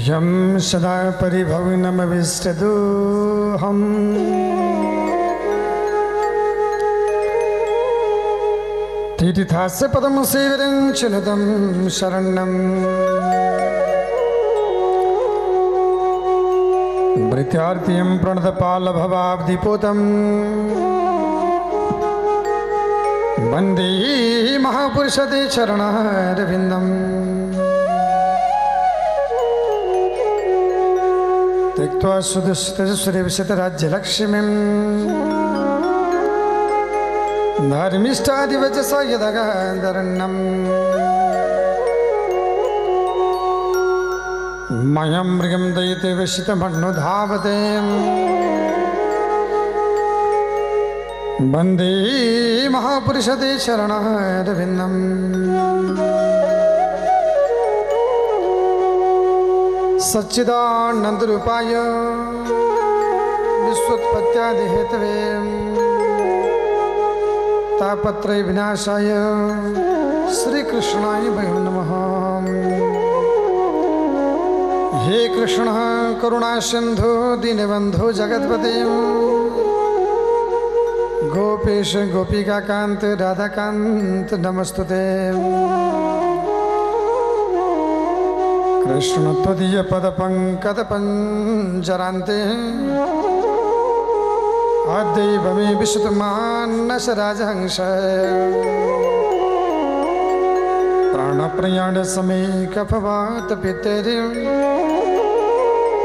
यं सदा परिभवनमविष्टदोहम् तीर्थास्य पदं सेविरं चिनुतं शरणम् मृत्यार्तिं प्रणतपालभवाब्धिपोतं वन्दे महापुरुषते चरणारविन्दम् त्यक्त्वा सुदुष्टराज्यलक्ष्मीं धर्मिष्ठादिवचसा यदगादरण्यम् मयं मृगं दयिते विशितमन्नुधावते वन्दे महापुरुषते चरणारविन्दम् सच्चिदानन्दरूपाय विश्वोत्पत्त्यादिहेतवे तापत्रय विनाशाय श्रीकृष्णाय वयं नमः। हे कृष्ण करुणा सिंधु दीनबंधु जगत्पते गोपेश गोपिका कांत राधाकांत नमस्तुते। कृष्ण त्वदीय पद पंकज पंजरांते अद्यैव मे विशुद्धमानस राजहंस प्राणप्रयाण समय कफवात पितरि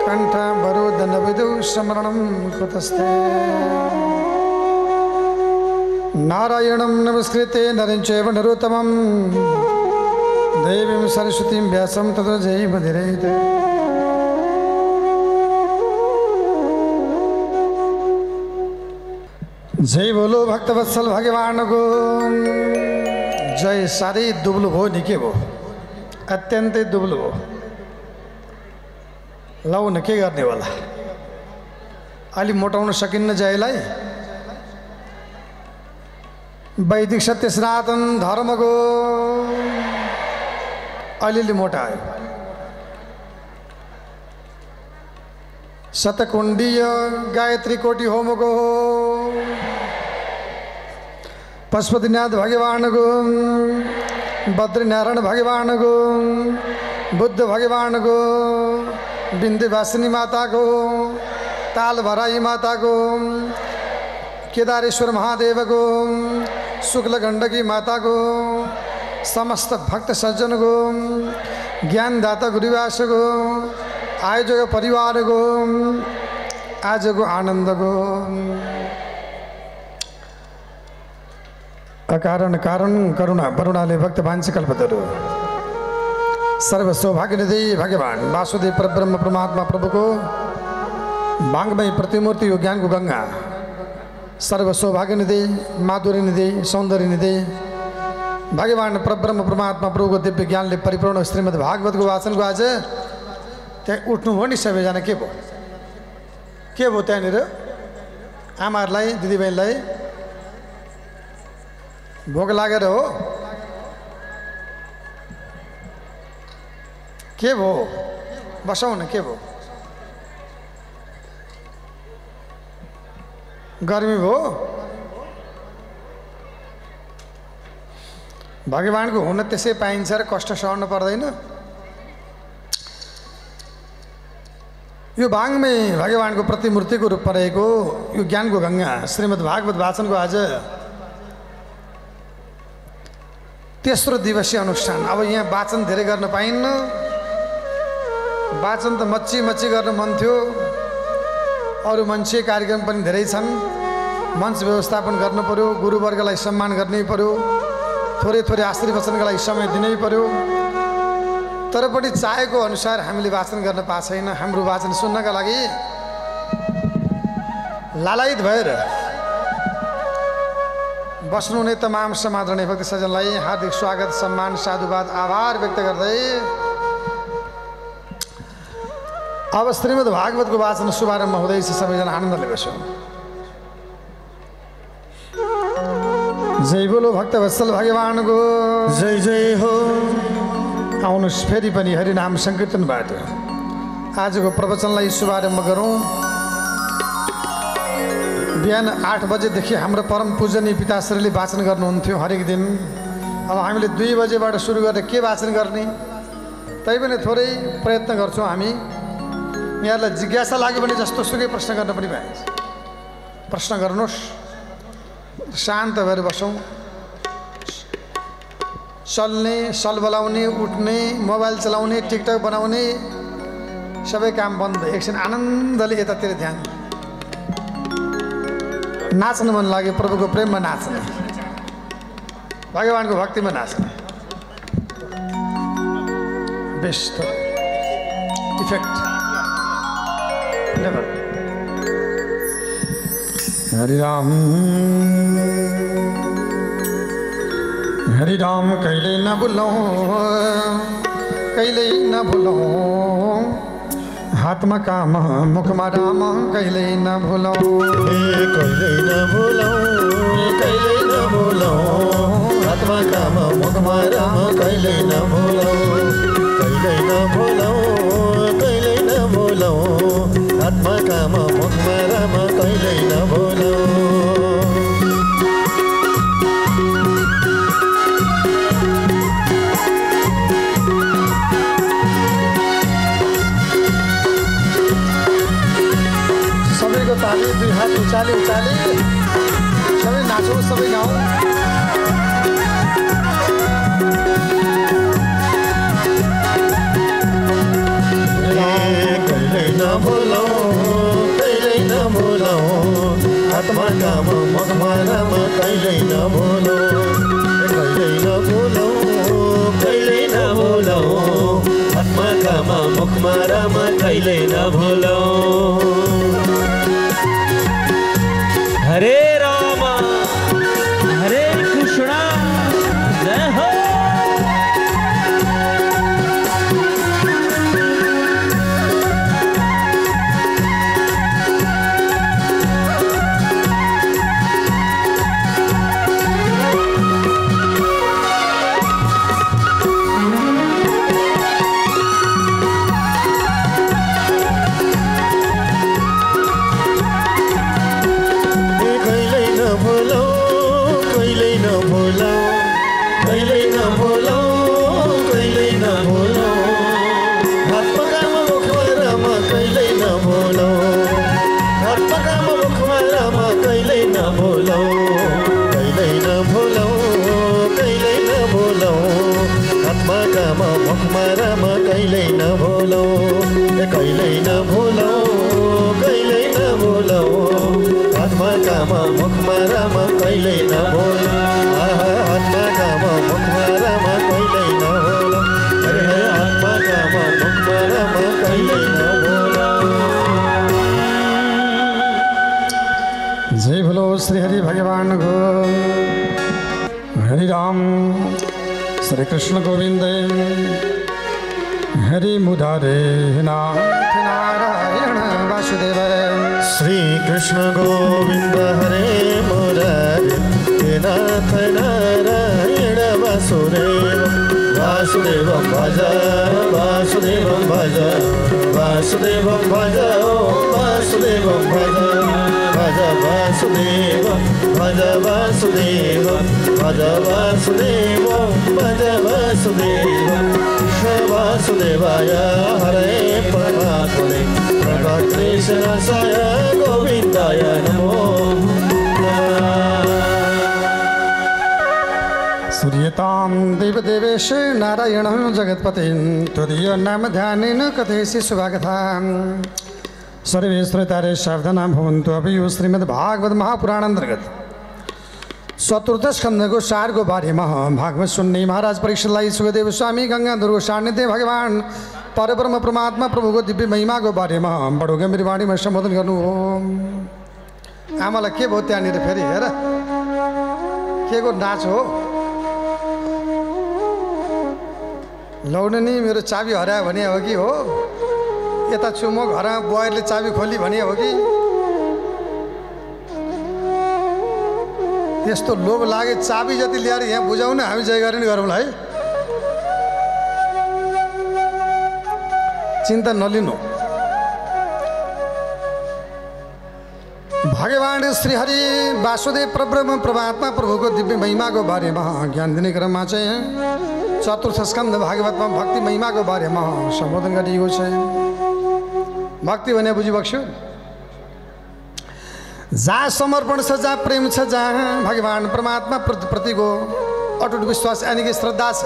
कंठवरोधन विदु स्मरणं कुतस्ते। नारायणं नमस्कृत्य नरं चैव नरोत्तमं देवीं सरस्वतीं व्यासं ततो जयमुदीरयेत्। जय बोलो भक्तवत्सल भगवान को जय। साह्रै दुब्लो भयो नि के भयो, अत्यन्तै दुब्लो भयो। लाउन के गर्ने होला, अलि मोटाउन सकिन्न जयलाई। वैदिक सत्य सनातन धर्मको अलिअलि मोटायो। शतकुण्डीय गायत्री कोटि होमको पशुपतिनाथ भगवान को बद्रीनारायण भगवान को बुद्ध भगवान को विन्ध्यवासिनी माता को ताल भराई माता को केदारेश्वर महादेव को शुक्ल गंडकी माता को समस्त भक्त सज्जन को ज्ञानदाता गुरुवास को आयोजक परिवार को आज को आनंद को अकारण कारण करुणा वरुणाले भक्त भांस कल्पतरु सर्व सौभाग्य निधि भगवान वासुदेव परब्रह्म परमात्मा प्रभु को वांग्मय प्रतिमूर्ति यो ज्ञान को गंगा सर्व सौभाग्य निधि माधुर्य निधि सौंदर्य निधि भगवान परब्रह्म परमात्मा प्रभु को दिव्य ज्ञानले परिपूर्ण श्रीमद् भागवत को वाचन को आज त्यहाँ उठ्नु हो नि सबैजना। के भयो त्यहाँनिर आमाहरूलाई दिदीबहिनीलाई भोग लागेर हो के भयो, बसौँ न। के भयो, गर्मी भयो। भगवानको हुन त्यसै पाइन्छ र कष्ट सहनु पर्दैन। यो वाङ्मय भगवानको प्रतिमूर्तिको रूपमा रहेको यो ज्ञानको गङ्गा श्रीमद् भागवत वाचनको आज तेस्रो दिवसीय अनुष्ठान। अब यहाँ वाचन धेरै गर्न पाइन्न। वाचन त मच्ची गर्न मन थियो। अरू मान्छे कार्यक्रम पनि धेरै छन्। मञ्च व्यवस्थापन गर्नु पर्यो, गुरुवर्गलाई सम्मान गर्नै पर्यो, थोरै थोरै आशीर्वचनका लागि समय दिनै पर्यो। तर पनि चाहेको अनुसार हामीले वाचन गर्न पाएको छैन। हाम्रो वाचन सुन्नका लागि लालायित भएर बस्नुहुने तमाम समादरणीय भक्त सज्जनलाई हार्दिक स्वागत, सम्मान, साधुवाद, आभार व्यक्त गर्दै अब श्रीमद् भागवतको वाचन शुभारम्भ हुँदैछ। सबैजना आनन्दले बसौँ। जय बोलो भक्तवत्सल भगवान को जय जय हो। आउनुहोस् फेरि पनि हरिनाम संकीर्तनबाट आजको प्रवचनलाई शुभारम्भ गरौँ। बिहान 8 बजेदेखि हाम्रो परम पूजनीय पिताश्रीले वाचन गर्नुहुन्थ्यो हरेक दिन। अब हामीले 2 बजेबाट सुरु गरेर के वाचन गर्ने, तैपनि थोरै प्रयत्न गर्छौँ हामी। यहाँलाई जिज्ञासा लाग्यो भने जस्तो सुकै प्रश्न गर्न पनि पाइन्छ। प्रश्न गर्नुहोस्, शान्त भएर बसौँ। चल्ने, सलबलाउने, उठ्ने, मोबाइल चलाउने, टिकटक बनाउने सबै काम बन्द। एकछिन आनन्दले यतातिर ध्यान। नाच्न मन लाग्यो, प्रभुको प्रेममा नाच्ने, भगवानको भक्तिमा नाच्ने। Best effect never. Hari Ram कहिले नभुलौँ, कहिले नभुलौँ, हातमा काम मुखमा राम कहिले नभुलौँ, कहिले नभुलौँ, कहिले नभुलौँ, हातमा काम मुखमा राम कहिले नभुलौँ, कहिले नभुलौँ, कहिले नभुलौँ, हातमा काम मुखमा राम कहिले नभुलौँ। ताली, 2 हात उचाली उचाली सबै नाचौँ, सबै गाउँ। कहिले नभुलौँ, कहिले नभुलौँ, हातमा काम मुखमा राम कहिले नभुलौँ, कहिले नभुलौँ, कहिले नभुलौँ, हातमा काम मुखमा राम कहिले नभुलौँ। हरे राम हरे कृष्ण जय हो। कहिले नभुलौँ, कहिले नभुलौँ, कहिले नभुलौँ, हातमा काम मुखमा राम कहिले नभुलौँ, हातमा काम मुखमा राम कहिले नभुलौँ, हातमा काम मुखमा राम कहिले नभुलौँ। जय भोलो श्री हरि भगवान को। हरि राम श्री कृष्ण गोविंद हरि मुरारे नारायण वासुदेव। श्री कृष्ण गोविंद हरे मुरारे नाथ नारायण वासुदेव। वासुदेवं भज वासुदेवं भज वासुदेवं भज वासुदेवं भज भज वासुदेवं भज वासुदेवं भज वासुदेवं भज वासुदेवं। वासुदेवाय हरे परमात्मने प्रणतक्लेशनाशाय गोविन्दाय नमो नमः। सूर्यतां देवदेवेश नारायण जगत्पते त्वदीय नाम ध्यानेन कथयसि शुभाकथां। सर्वे श्रोतारे सावधाना भवन्तु। अभियो श्रीमद्भागवत महापुराण अंतर्गत चतुर्थ स्कंदको सारको बारेमा भागवत सुन्ने महाराज परीक्षितलाई सुखदेव स्वामी गंगाधर सान्निध्य भगवान परब्रह्म परमात्मा प्रभुको दिव्य महिमाको बारेमा बडो गम्भीर वाणीमा सम्बोधन गर्नु हो। आमालाई के भयो त्यहाँनिर फेरि हेर के को नाच हो। लौन नि मेरो चाबी हरायो भने हो कि हो, यता छु म घरमा बुहारीले चाबी खोली भने हो कि। त्यस्तो लोभ लागे चाबी जति ल्याएर यहाँ बुझाउन हामी जय गरेर गरौँला है। चिन्ता नलिनु। भगवान श्री हरि वासुदेव परब्रह्म परमात्मा प्रभुको दिव्य महिमाको बारेमा ज्ञान दिने क्रममा चाहिँ चतुर्थ स्कन्द भागवतमा भक्ति महिमाको बारेमा सम्बोधन गरिएको छ। भक्ति भने बुझिबक्स्यो, जहाँ समर्पण छ, जहाँ प्रेम छ, जहाँ भगवान परमात्मा प्रतिको अटुट विश्वास यानि कि श्रद्धा छ,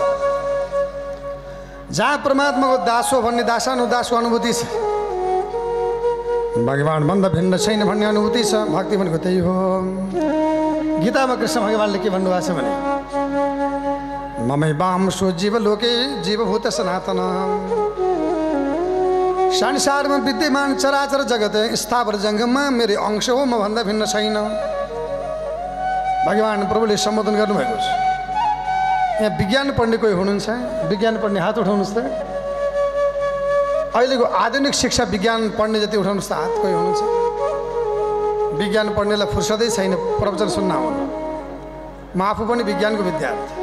जहाँ परमात्माको दास हो भन्ने दासानुदासको अनुभूति छ, भगवान भन्दा भिन्न छैन भन्ने अनुभूति छ। भक्ति भनेको त्यही हो। गीतामा कृष्ण भगवानले के भन्नुभएको छ भने ममै वांशो जीवलोके जीवभूत सनातन, संसारमा विद्यमान चराचर जगत स्थावर जङ्गममा मेरो अंश हो, म भन्दा भिन्न छैन। भगवान प्रभुले सम्बोधन गर्नुभएको छ। यहाँ विज्ञान पढ्ने कोही हुनुहुन्छ? विज्ञान पढ्ने हात उठाउनुहोस् त। अहिलेको आधुनिक शिक्षा विज्ञान पढ्ने जति उठाउनुहोस् त हात कोही हुनुहुन्छ? विज्ञान पढ्नेलाई फुर्सदै छैन प्रवचन सुन्न आउनु। म आफू पनि विज्ञानको विद्यार्थी।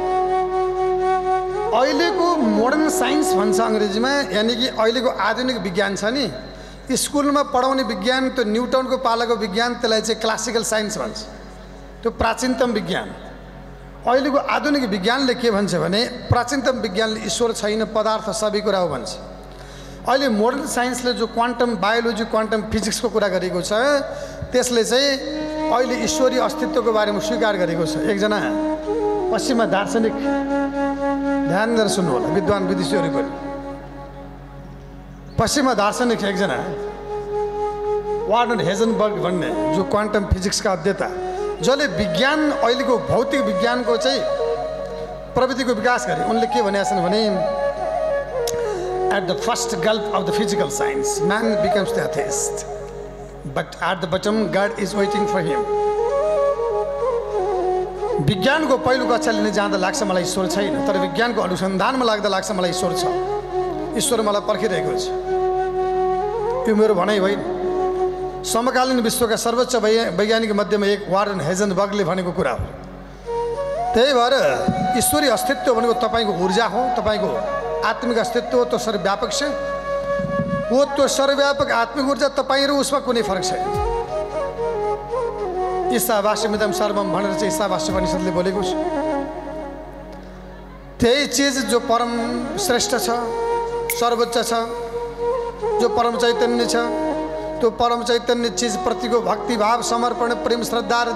अहिलेको मोडर्न साइन्स भन्छ अङ्ग्रेजीमा, यानि कि अहिलेको आधुनिक विज्ञान छ नि, स्कुलमा पढाउने विज्ञान, त्यो न्युटनको पालाको विज्ञान, त्यसलाई चाहिँ क्लासिकल साइन्स भन्छ। त्यो प्राचीनतम विज्ञान। अहिलेको आधुनिक विज्ञानले के भन्छ भने प्राचीनतम विज्ञानले ईश्वर छैन, पदार्थ सबै कुरा हो भन्छ। अहिले मोडर्न साइन्सले जो क्वान्टम बायोलोजी, क्वान्टम फिजिक्सको कुरा गरेको छ, त्यसले चाहिँ अहिले ईश्वरीय अस्तित्वको बारेमा स्वीकार गरेको छ। एकजना पश्चिमा दार्शनिक, ध्यान दिएर सुन्नु होला विद्वान विदेशीहरू पनि, पश्चिमा दार्शनिक एकजना वार्नर हेजनबर्ग भन्ने जो क्वान्टम फिजिक्सका अध्येता, जसले विज्ञान अहिलेको भौतिक विज्ञानको चाहिँ प्रविधिको विकास गरे, उनले के भनेका छन् भने at the first gulp of the physical science man becomes the atheist, but at the bottom God is waiting for him. विज्ञानको पहिलो कक्षा लिन जाँदा लाग्छ मलाई ईश्वर छैन, तर विज्ञानको अनुसन्धानमा लाग्दा लाग्छ मलाई ईश्वर छ, ईश्वर मलाई पर्खिरहेको छ। यो मेरो भनाइ होइन, समकालीन विश्वका सर्वोच्च वैज्ञानिक मध्येमा एक वार्नर हेजनबर्गले भनेको कुरा हो। त्यही भएर ईश्वरीय अस्तित्व भनेको तपाईँको ऊर्जा हो, तपाईँको आत्मिक अस्तित्व हो, त्यो सर्वव्यापक छ हो। त्यो सर्वव्यापक आत्मिक ऊर्जा तपाईँ र उसमा कुनै फरक छैन। ईशावास्यमिदं सर्वम भनेर चाहिँ ईशावास्योपनिषदले बोलेको छ। त्यही चिज जो परम श्रेष्ठ छ, सर्वोच्च छ, जो परम चैतन्य छ, त्यो परम चैतन्य चिज प्रतिको भक्तिभाव, समर्पण, प्रेम, श्रद्धा र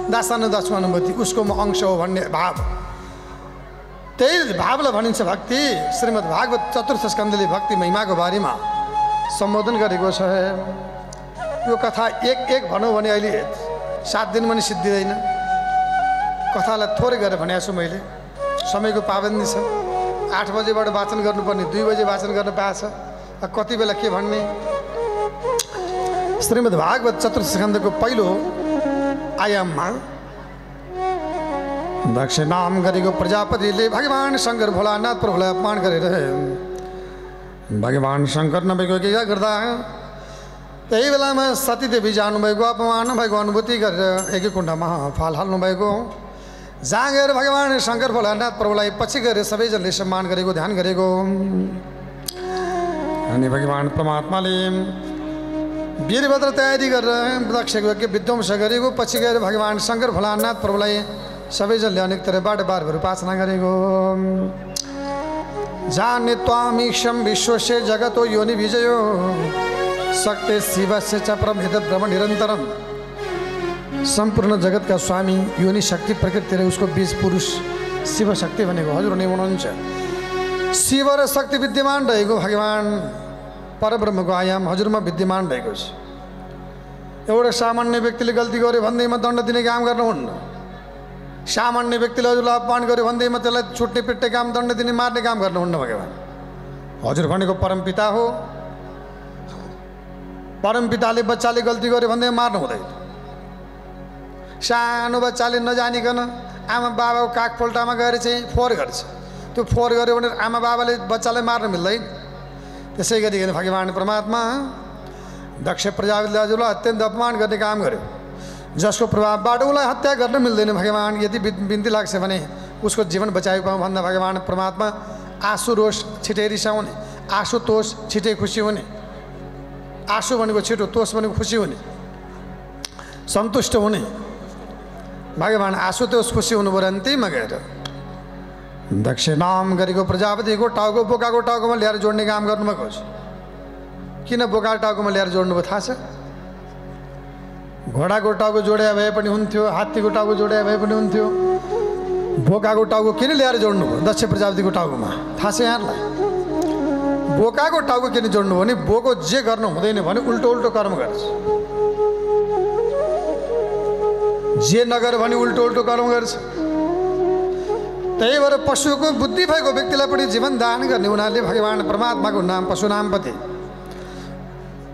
दासानुदासको अनुभूति, उसको म अंश हो भन्ने भाव, त्यही भावलाई भनिन्छ भक्ति। श्रीमद् भागवत चतुर्थ स्कन्धले भक्ति महिमाको बारेमा सम्बोधन गरेको छ। यो कथा एक भनौँ भने अहिले 7 दिन पनि सिद्धिँदैन। कथालाई थोरै गरेर भनेको छु मैले, समयको पाबन्दी छ। 8 बजेबाट वाचन गर्नुपर्ने 2 बजे वाचन गर्न पाएछ, कति बेला के भन्ने। श्रीमद् भागवत चतुर्थ स्कन्धको पहिलो आयाममा दक्ष नाम गरेको प्रजापतिले भगवान शङ्कर भोलानाथ प्रभुलाई अपमान गरेर भगवान शङ्कर नभएको के गर्दा त्यही बेलामा सतीदेवी जानुभएको, अपमान भएको अनुभूति गरेर एकै कुण्डमा फाल हाल्नुभएको। जहाँ गएर भगवान शङ्कर भोलानाथ प्रभुलाई पछि गएर सबैजनाले सम्मान गरेको, ध्यान गरेको। अनि भगवान परमात्माले वीरभद्र तयारी गरेर दक्षको यज्ञ विध्वंस गरेको, पछि गएर भगवान शङ्कर भोलानाथ प्रभुलाई सबैजनाले अनेक तरहबाट बारबार उपासना गरेको। जाने त्वामीशं विश्वस्य जगतो योनि विजयो शक्ति शिवस्य च प्रभेद ब्रह्म निरन्तरम। सम्पूर्ण जगतका स्वामी योनि शक्ति प्रकृति र उसको बीज पुरुष शिव शक्ति भनेको हजुर नै हुनुहुन्छ। शिव र शक्ति विद्यमान रहेको भगवान परब्रह्मको आयाम हजुरमा विद्यमान रहेको छ। एउटा सामान्य व्यक्तिले गल्ती गर्यो भन्दैमा दण्ड दिने काम गर्नुहुन्न। सामान्य व्यक्तिले हजुरलाई अपमान गर्यो भन्दैमा त्यसलाई छुट्ने पिट्ने काम, दण्ड दिने, मार्ने काम गर्नुहुन्न। भगवान हजुर भनेको परमपिता हो। परमपिताले बच्चाले गल्ती गर्यो भन्दै मार्नु हुँदैन। सानो बच्चाले नजानिकन आमा बाबाको काख पोल्टामा गएर चाहिँ फोहोर गर्छ। त्यो फोहोर गर्यो भने आमा बाबाले बच्चालाई मार्न मिल्दैन। त्यसै गरिकन भगवान परमात्मा दक्ष प्रजापतिले हजुरलाई अत्यन्त अपमान गर्ने काम गर्यो, जसको प्रभावबाट उसलाई हत्या गर्न मिल्दैन। भगवान यदि बिन्ती लाग्छ भने उसको जीवन बचाएको पाऊँ भन्दा भगवान परमात्मा आँसु रोष छिटै रिसाउने, आँसु तोष छिटै खुसी हुने। आँसु भनेको छिटो, तोष भनेको खुसी हुने। सन्तुष्ट हुने भगवान् आशुतोष खुसी हुनु पऱ्यो अन्तिममा गएर दक्षिणाम गरेको प्रजापतिको टाउको बोकाको टाउकोमा ल्याएर जोड्ने काम गर्नुभएको छ। किन बोकाको टाउकोमा ल्याएर जोड्नुभयो थाहा छ? घोडाको टाउको जोडे भए पनि हुन्थ्यो, हात्तीको टाउको जोडे भए पनि हुन्थ्यो, बोकाको टाउको किन ल्याएर जोड्नुभयो दक्ष प्रजापतिको टाउकोमा? थाहा छ यहाँलाई? बोकाको टाउको किन जोड्नुभयो भने बोको जे गर्नु हुँदैन भने उल्टो उल्टो कर्म गर्छ, जे नगर भने उल्टो उल्टो कर्म गर्छ। त्यही भएर पशुको बुद्धि भएको व्यक्तिलाई पनि जीवन दान गर्ने हुनाले भगवान् परमात्माको नाम पशुनामपति,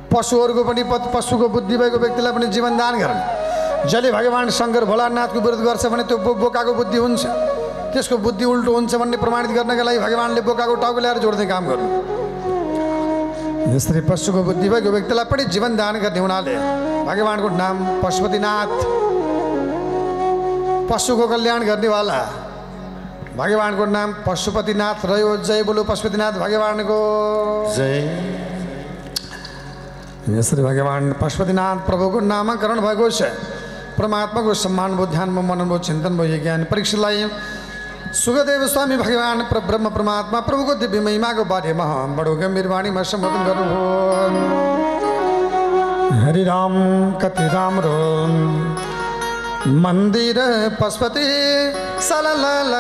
पशुहरूको पनि पशुको बुद्धि भएको व्यक्तिलाई पनि जीवन दान गर्ने। जसले भगवान् शङ्कर भोलानाथको विरोध गर्छ भने त्यो बोकाको बुद्धि हुन्छ, त्यसको बुद्धि उल्टो हुन्छ भन्ने प्रमाणित गर्नका लागि भगवान्ले बोकाको टाउको ल्याएर जोड्ने काम गर्नु। यसरी पशुको बुद्धि भएको व्यक्तिलाई पनि जीवन दान गर्ने हुनाले भगवान्को नाम पशुपतिनाथ, पशुको कल्याण गर्नेवाला भगवान्को नाम पशुपतिनाथ रह्यो। जय बोलो पशुपतिनाथ भगवान्को जय। यसरी भगवान् पशुपतिनाथ प्रभुको नामकरण भएको छ। परमात्माको सम्मान भयो, ध्यान भयो, मनन भयो, चिन्तन भयो, ज्ञान परीक्षालाई सुखदेव स्वामी भगवान् ब्रह्म परमात्मा प्रभुको दिव्य महिमाको बारेमा बडो गम्भीर वाणीमा सम्बोधन गर्नुभयो। हरि राम कति राम्रो मन्दिर पशुपति सलल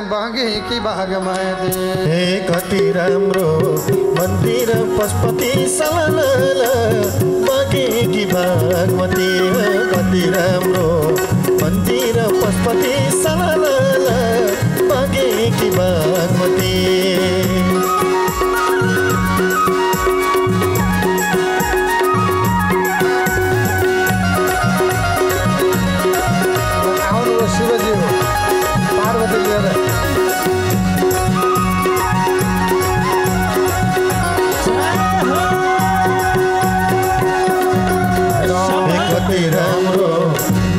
बगे कि बागमती। हे कति राम्रो मन्दिर पशुपति सलल बगे कि बागमती। कति राम्रो मन्दिर पशुपति सलल बगे कि बागमती। शिवजी हो पार्वती लिएर कति राम्रो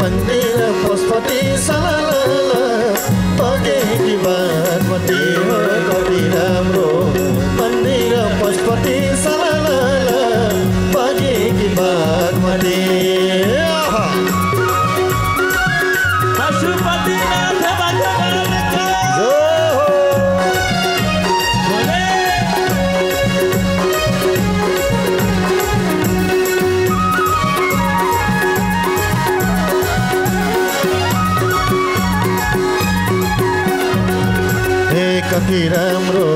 मन्दिर पशुपति सलल बगे कि बागमती। कति राम्रो मन्दिर पशुपति सलल बगे कि बागमती। कति राम्रो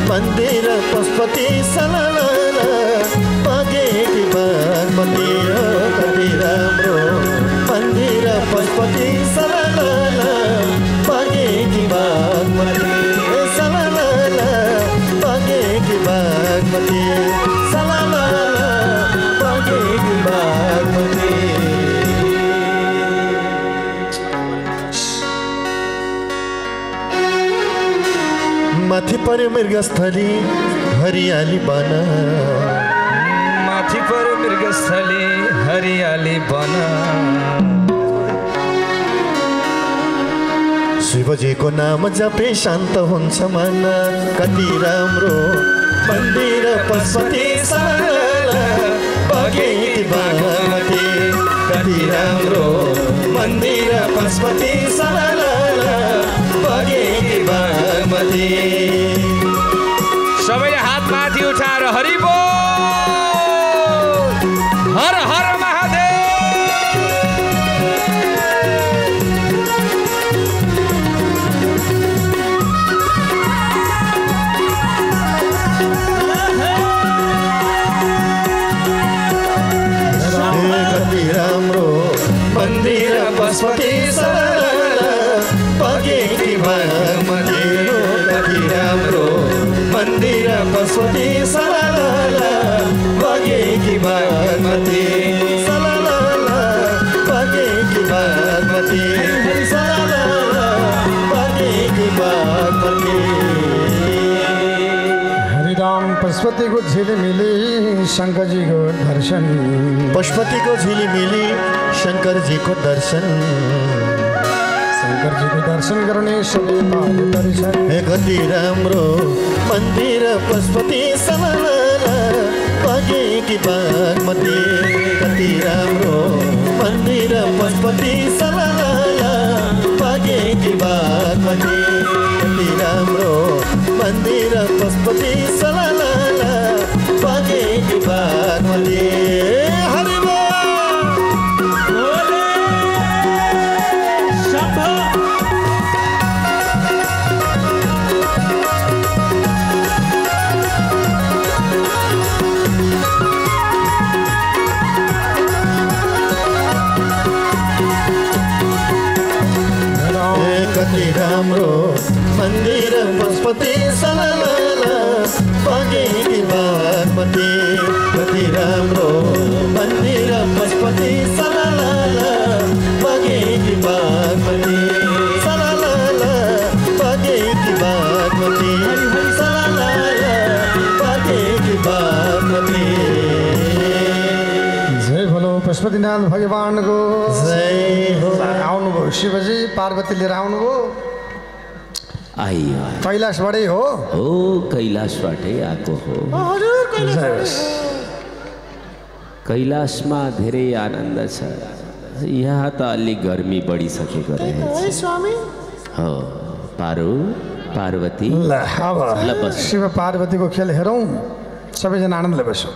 मन्दिर पशुपति सलल बगे कि बागमती। कति राम्रो मन्दिर पशुपति सलल बगे कि बागमती। सलल बगे कि बागमती। सलल बगे कि बागमती। माथि पर्यो मृगस्थली हरियाली बन। माथि पर्यो मृगस्थली हरियाली बन। शिवजीको नाम जपे शान्त हुन्छ मन। कति राम्रो मन्दिर पशुपति सलल बगे कि बागमती। कति राम्रो मन्दिर पशुपति सलल बगे कि बागमती। सबैले हात माथि उठाएर हरि बोल, हर हर महादेव। कति राम्रो मन्दिर पशुपति सलल बगे कि बागमती। कति राम्रो मन्दिर पशुपति सलल बगे कि बागमती। सलल बगे कि बागमती। सलल बगे कि बागमती। हरिराम पशुपतिको झिलिमिली शङ्करजीको दर्शन। पशुपतिको झिलिमिली शङ्करजीको दर्शन। शङ्करजीको दर्शन गर्ने सबै पाए दर्शन। हे कति राम्रो मन्दिर पशुपति सलल बगे कि बागमती। कति राम्रो मन्दिर पशुपति सलाला भागेकी बागमती कति राम्रो मन्दिर पशुपति सलाला भागेकी बागमती हरि बोल कति राम्रो मन्दिर पशुपति सलाला भागेकी बागमती कति राम्रो मन्दिर पशुपति सलाला भागेकी बागमती सलाला भागेकी बागमती सलाला भागेकी बागमती जय बोलो पशुपतिनाथ भगवान को जय हो आउनुभयो शिवजी पार्वती लिएर आउनुभयो आइयो कैलाशबाटै हो हो कैलाशबाटै आएको हो जय होस्। कैलाशमा धेरै आनन्द छ यहाँ त अलि गर्मी बढिसकेको रहेछ हो पारु पार्वती ल अब ल बस। शिव पार्वतीको खेल हेरौँ सबैजना आनन्दले बसौँ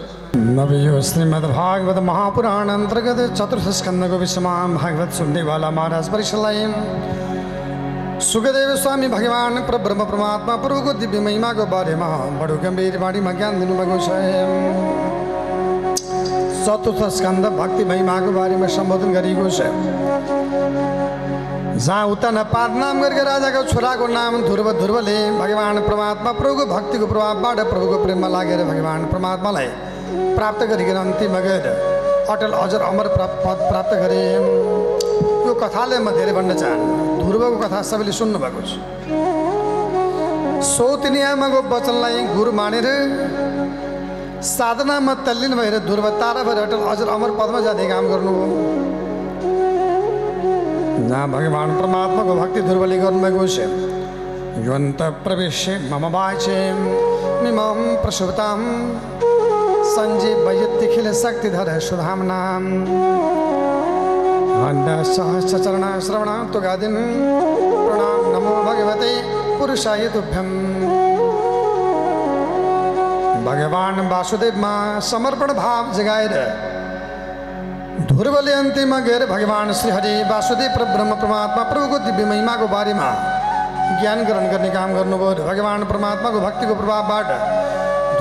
नवयो श्रीमद् भागवत महापुराण अन्तर्गत चतुर्थ स्कन्धको विषयमा भागवत सुन्नेवाला महाराज परिषदलाई सुखदेव स्वामी भगवान परब्रह्म परमात्मा प्रभुको दिव्य महिमाको बारेमा बडो गम्भीर बाणीमा ज्ञान दिनुभएको छ। चतुर्थ स्कन्ध भक्ति महिमाको बारेमा सम्बोधन गरिएको छ। जहाँ उता नपाद नाम गरेका राजाको छोराको नाम ध्रुव ध्रुवले भगवान परमात्मा प्रभुको भक्तिको प्रभावबाट प्रभुको प्रेममा लागेर भगवान परमात्मालाई प्राप्त गरिकन अन्तिममा गएर अटल अजर अमर पद प्राप्त गरे। यो कथाले म धेरै भन्न चाहन्छु। ध्रुवको कथा सबैले सुन्नुभएको छ। सौतिनी आमाको वचनलाई गुरु मानेर साधनामा तल्लीन भएर ध्रुव तारा भएर अटल अजर अमर पदमा जाने काम गर्नुभयो। जहाँ भगवान परमात्माको भक्ति ध्रुवले गर्नुभएको छ। योऽन्त प्रवेश्य मम वाचे मिमं प्रसुप्तां सञ्जीवयत्यखिल शक्तिधर सुधाम्नां सहस्रचरण श्रवण तुगादिन प्रणाम नमो भगवते पुरुषाय तुभ्यं। भगवान वासुदेवमा समर्पण भाव जगाएर ध्रुवले अन्तिममा गएर भगवान श्रीहरि वासुदेव परब्रह्म परमात्मा प्रभुको दिव्य महिमाको बारेमा ज्ञान ग्रहण गर्ने काम गर्नुभयो। भगवान परमात्माको भक्तिको प्रभावबाट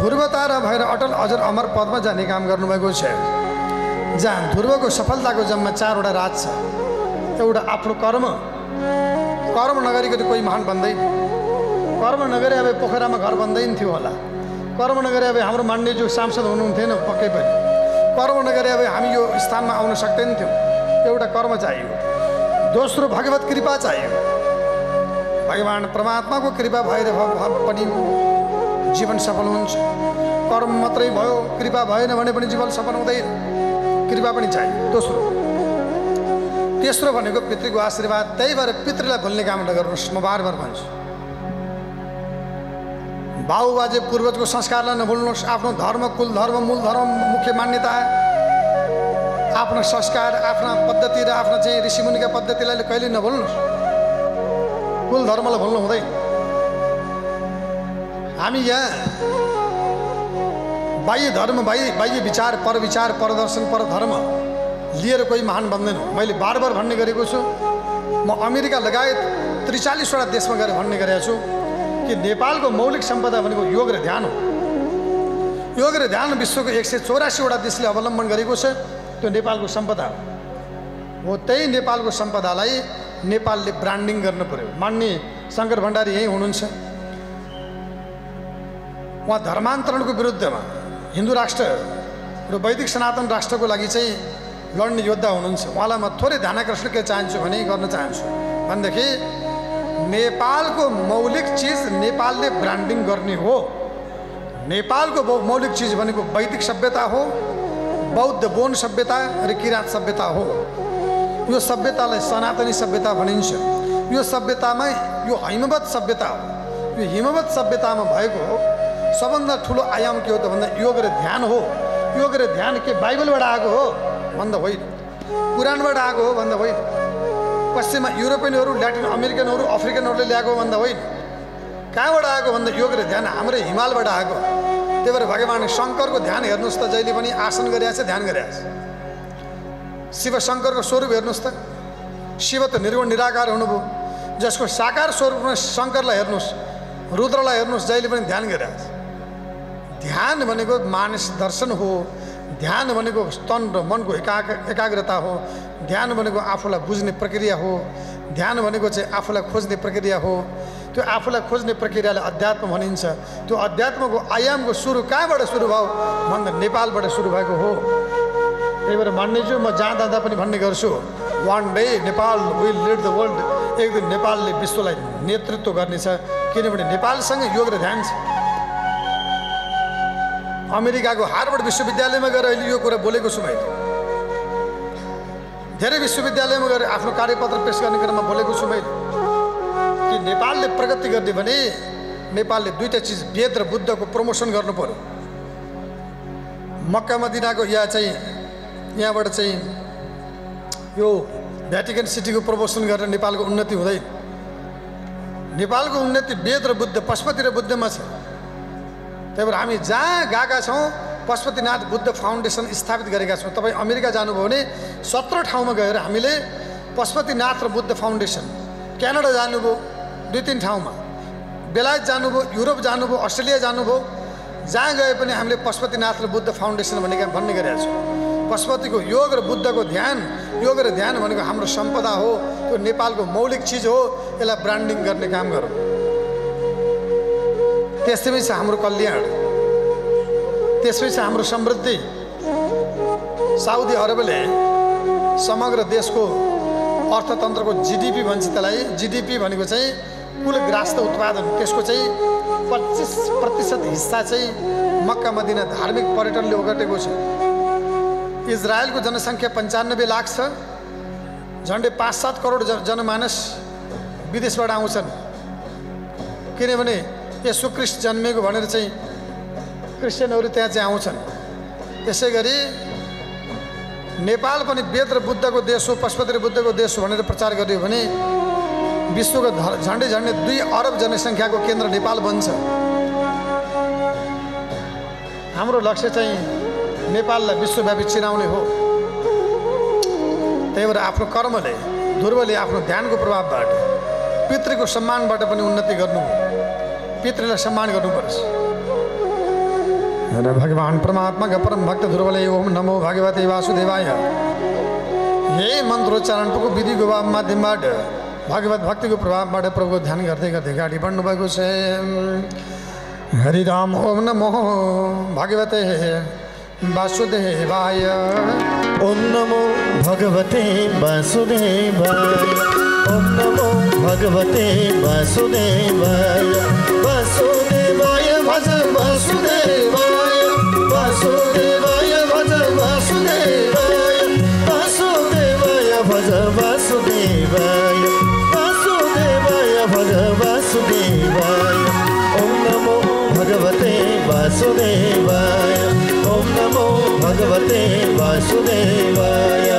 ध्रुव तारा भएर अटल अजर अमर पदमा जाने काम गर्नुभएको छ। जहाँ ध्रुवको सफलताको जम्मा 4वटा राज छ। एउटा आफ्नो कर्म नगरिकन कोही महान बन्दैन। कर्म नगरे अब पोखरामा घर बन्दैन थियो होला। कर्म नगरे अब हाम्रो मान्यज्यू सांसद हुनुहुन्थेन पक्कै पनि। कर्म नगरे अब हामी यो स्थानमा आउन सक्दैनथ्यौँ। एउटा कर्म चाहियो। दोस्रो भगवत कृपा चाहियो। भगवान परमात्माको कृपा भएर पनि जीवन सफल हुन्छ। कर्म मात्रै भयो कृपा भएन भने पनि जीवन सफल हुँदैन। कृपा पनि चाहियो। दोस्रो तेस्रो भनेको पितृको आशीर्वाद। त्यही भएर पितृलाई भुल्ने काम नगर्नुहोस्। म बार बार भन्छु बाउ बाजे पूर्वजको संस्कारलाई नभुल्नुहोस्। आफ्नो धर्म कुल धर्म मूल धर्म मुख्य मान्यता आफ्नो संस्कार आफ्ना पद्धति र आफ्ना चाहिँ ऋषिमुनिका पद्धतिलाई कहिले नभुल्नुहोस्। कुल धर्मलाई भुल्नु हुँदैन। हामी यहाँ बाह्य धर्म बाह्य विचार परदर्शन परधर्म लिएर कोही महान बन्दैनौँ। मैले बार बार भन्ने गरेको छु। म अमेरिका लगायत 43वटा देशमा गएर भन्ने गरेको छु कि नेपालको मौलिक सम्पदा भनेको योग र ध्यान हो। योग र ध्यान विश्वको 184वटा देशले अवलम्बन गरेको छ। त्यो नेपालको सम्पदा हो। त्यही नेपालको सम्पदालाई नेपालले ब्रान्डिङ गर्नु पर्यो। मान्य शङ्कर भण्डारी यहीँ हुनुहुन्छ। उहाँ धर्मान्तरणको विरुद्धमा हिन्दू राष्ट्र र वैदिक सनातन राष्ट्रको लागि चाहिँ लड्ने योद्धा हुनुहुन्छ। उहाँलाई म थोरै ध्यानाकर्षण के चाहन्छु भने गर्न चाहन्छु भनेदेखि नेपालको मौलिक चिज नेपालले ब्रान्डिङ गर्ने हो। नेपालको मौलिक चिज भनेको वैदिक सभ्यता हो, बौद्ध बोन सभ्यता र किराँत सभ्यता हो। यो सभ्यतालाई सनातनी सभ्यता भनिन्छ। यो सभ्यतामा यो हिमवत सभ्यता हो। यो हिमवत सभ्यतामा भएको सबभन्दा ठुलो आयाम के हो त भन्दा योग र ध्यान हो। योग र ध्यान के बाइबलबाट आएको हो भन्दा होइन। कुरानबाट आएको हो भन्दा होइन, पश्चिममा युरोपियनहरू, ल्याटिन अमेरिकनहरू, अफ्रिकनहरूले ल्याएको भन्दा होइन। कहाँबाट आएको भन्दा योग र ध्यान हाम्रै हिमालबाट आएको। त्यही भएर भगवान् शङ्करको ध्यान हेर्नुहोस् त, जहिले पनि आसन गरिरहेछ, ध्यान गरिरहेछ। शिव शङ्करको स्वरूप हेर्नुहोस् त, शिव त निर्गुण निराकार हुनुभयो, जसको साकार स्वरूपमा शङ्करलाई हेर्नुहोस्, रुद्रलाई हेर्नुहोस्, जहिले पनि ध्यान गरिरहेछ। ध्यान भनेको मानस दर्शन हो, ध्यान भनेको तन र मनको एकाग्रता हो, ध्यान भनेको आफूलाई बुझ्ने प्रक्रिया हो, ध्यान भनेको चाहिँ आफूलाई खोज्ने प्रक्रिया हो। त्यो आफूलाई खोज्ने प्रक्रियालाई अध्यात्म भनिन्छ। त्यो अध्यात्मको आयामको सुरु कहाँबाट सुरु भयो भन्दा नेपालबाट सुरु भएको हो। त्यही भएर भन्नेछु, म जाँदा पनि भन्ने गर्छु, one day Nepal will lead the world. एक दिन नेपालले विश्वलाई नेतृत्व गर्नेछ, किनभने नेपालसँग योग र ध्यान छ। अमेरिकाको हार्वर्ड विश्वविद्यालयमा गएर अहिले यो कुरा बोलेको छु मैले। धेरै विश्वविद्यालयमा गएर आफ्नो कार्यपत्र पेश गर्ने क्रममा बोलेको छु मैले कि नेपालले प्रगति गर्ने भने नेपालले दुईटा चिज, वेद र बुद्धको प्रमोसन गर्नु पर्यो। मक्का मदिनाको यहाँबाट चाहिँ यो भ्याटिकन सिटीको प्रमोसन गरेर नेपालको उन्नति हुँदैन। नेपालको उन्नति वेद र बुद्ध, पशुपति र बुद्धमा छ। त्यही भएर हामी जहाँ गएका छौँ, पशुपतिनाथ बुद्ध फाउन्डेसन स्थापित गरेका छौँ। तपाईँ अमेरिका जानुभयो भने 17 ठाउँमा गएर हामीले पशुपतिनाथ र बुद्ध फाउन्डेसन, क्यानाडा जानुभयो 2-3 ठाउँमा, बेलायत जानुभयो, युरोप जानुभयो, अस्ट्रेलिया जानुभयो, जहाँ गए पनि हामीले पशुपतिनाथ र बुद्ध फाउन्डेसन भन्ने गरेका छौँ। पशुपतिको योग र बुद्धको ध्यान, योग र ध्यान भनेको हाम्रो सम्पदा हो, त्यो नेपालको मौलिक चिज हो। यसलाई ब्रान्डिङ गर्ने काम गरौँ। त्यसमै छ हाम्रो कल्याण, त्यसमै छ हाम्रो समृद्धि। साउदी अरबले समग्र देशको अर्थतन्त्रको जिडिपी भन्छ, त्यसलाई जिडिपी भनेको चाहिँ कुल ग्रास्त उत्पादन, त्यसको चाहिँ 25% हिस्सा चाहिँ मक्का मदिना धार्मिक पर्यटनले ओगटेको छ। इजरायलको जनसङ्ख्या 95 लाख छ, झन्डै 5-7 करोड जनमानस विदेशबाट आउँछन्, किनभने यसो ख्रिस्ट जन्मेको भनेर चाहिँ क्रिस्चियनहरू त्यहाँ चाहिँ आउँछन्। त्यसै गरी नेपाल पनि वेद र बुद्धको देश हो, पशुपति र बुद्धको देश हो भनेर प्रचार गरियो भने विश्वको झन्डै 2 अरब जनसङ्ख्याको केन्द्र नेपाल बन्छ। हाम्रो लक्ष्य चाहिँ नेपाललाई विश्वव्यापी चिनाउने हो। त्यही भएर आफ्नो कर्मले, ध्रुवले आफ्नो ध्यानको प्रभावबाट पितृको सम्मानबाट पनि उन्नति गर्नु हो। पितृलाई सम्मान गर्नुपर्छ। र भगवान् परमात्माका परम भक्त ध्रुवले ओम नमो भगवते वासुदेवाय, यही मन्त्रोच्चारणको विधिको माध्यमबाट भगवत भक्तिको प्रभावबाट प्रभुको ध्यान गर्दै गर्दै अगाडि बढ्नुभएको छ। हरिराम ओम नमो भगवते वासुदेवाय, ओम नमो भगवते वासुदेवाय, ओम नमो भगवते वासुदेवाय। वासुदेवाय भज वासुदेवाय, वासुदेवाय भज वासुदेवाय, वासुदेवाय भज वासुदेवाय, वासुदेवाय भज वासुदेवाय। ओम नमो भगवते वासुदेवाय, ओम नमो भगवते वासुदेवाय।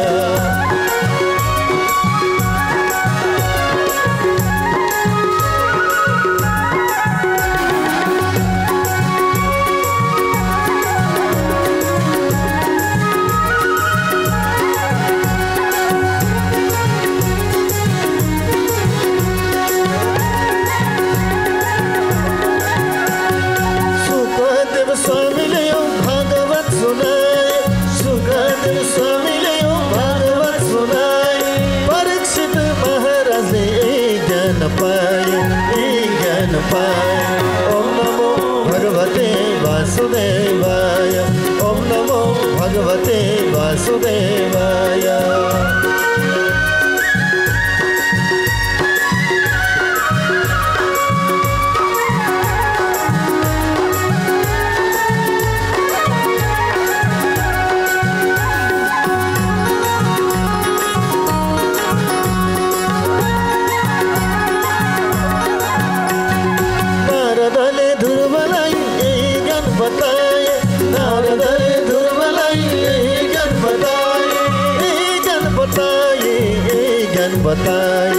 ओम नमो भगवते वासुदेवाय, ओम नमो भगवते वासुदेवाय। नारदले ध्रुवलाई ज्ञान बताए, बताए